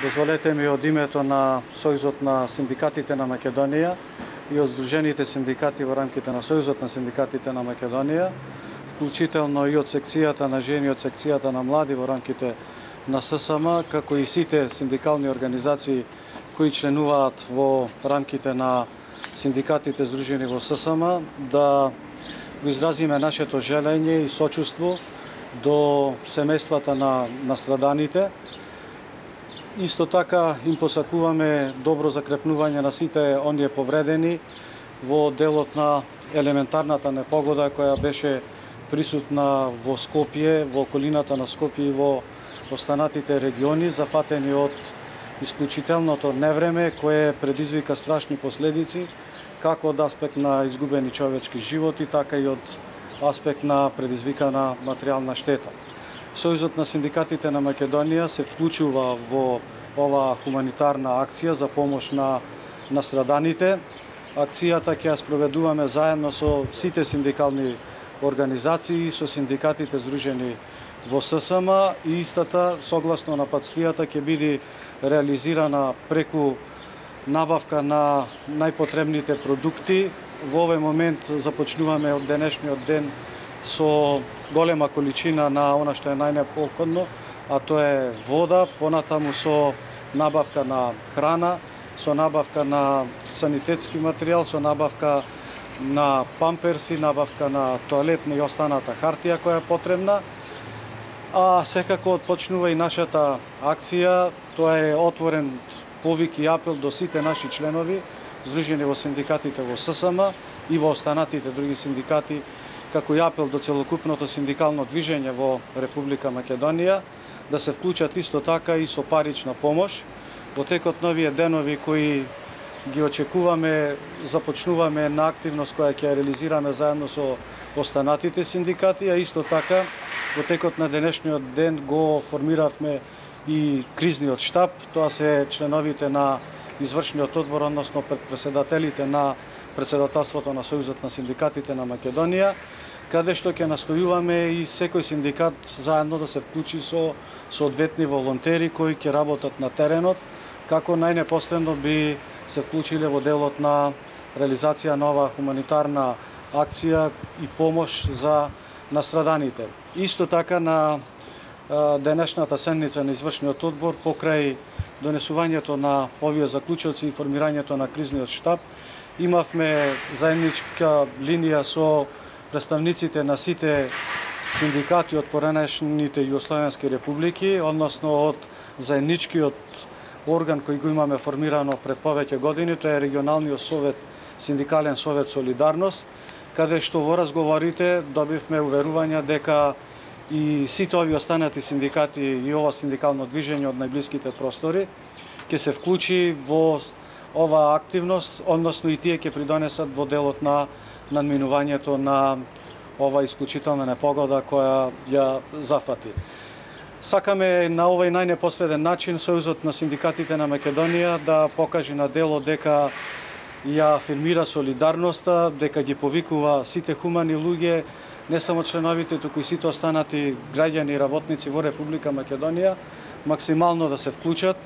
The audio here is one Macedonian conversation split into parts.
Дозволете ми од името на Сојузот на синдикатите на Македонија и од Сдружените синдикати во рамките на Сојузот на синдикатите на Македонија, вклучително и од секцијата на жени, од секцијата на млади во рамките на ССМ, како и сите синдикални организации кои членуваат во рамките на синдикатите здружени во ССМ, да го изразиме нашето желење и сочувство до семејствата на настраданите. Исто така им посакуваме добро закрепнување на сите оние повредени во делот на елементарната непогода која беше присутна во Скопје, во околината на Скопје и во останатите региони, зафатени од исклучителното невреме кое предизвика страшни последици, како од аспект на изгубени човечки животи, така и од аспект на предизвикана материјална штета. Сојузот на синдикатите на Македонија се вклучува во оваа хуманитарна акција за помош на настраданите. Акцијата ќе ја спроведуваме заедно со сите синдикални организации, со синдикатите здружени во ССМ и истата, согласно напатствијата, ќе биде реализирана преку набавка на најпотребните продукти. Во овој момент започнуваме од денешниот ден со голема количина на она што е најнеобходно, а тоа е вода, понатаму со набавка на храна, со набавка на санитетски материјал, со набавка на памперси, набавка на тоалетна и останата хартија која е потребна. А секако отпочнува и нашата акција, тоа е отворен повик и апел до сите наши членови, здружени во синдикатите во ССМ и во останатите други синдикати, како и апел до целокупното синдикално движење во Република Македонија, да се вклучат исто така и со парична помош. Во текот на овие денови кои ги очекуваме, започнуваме на активност која ќе реализираме заедно со останатите синдикати, а исто така во текот на денешниот ден го формиравме и кризниот штаб. Тоа се членовите на извршниот одбор, односно председателите на председателството на Сојузот на синдикатите на Македонија, каде што ќе настојуваме и секој синдикат заедно да се вклучи со соодветни волонтери кои ќе работат на теренот, како најнепосредно би се вклучиле во делот на реализација на оваа хуманитарна акција и помош за настраданите. Исто така на денешната седница на извршниот одбор, покрај донесувањето на овие заклучоци и формирањето на кризниот штаб, имавме заедничка линија со представниците на сите синдикати од поранешните југословенски републики, односно од заедничкиот орган кој го имаме формирано пред повеќе години, тоа е регионалниот совет, синдикален совет Солидарност, каде што во разговорите добивме уверување дека и сите овие останати синдикати и ова синдикално движење од најблиските простори ќе се вклучи во оваа активност, односно и тие ќе придонесат во делот на надминувањето на ова исклучителна непогода која ја зафати. Сакаме на овој најнепосреден начин Сојузот на синдикатите на Македонија да покаже на дело дека ја афирмира солидарноста, дека ги повикува сите хумани луѓе, не само членовите, туку и сите останати граѓани и работници во Република Македонија, максимално да се вклучат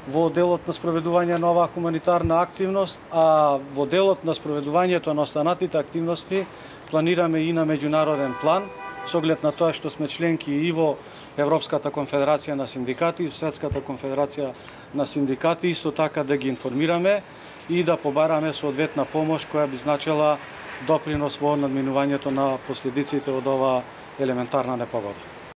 во делот на спроведување на оваа хуманитарна активност, а во делот на спроведувањето на останатите активности планираме и на меѓународен план, со оглед на тоа што сме членки и во Европската конфедерација на синдикати, и Светската конфедерација на синдикати, исто така да ги информираме и да побараме соодветна помош која би значила допринос во надминувањето на последиците од оваа елементарна непогода.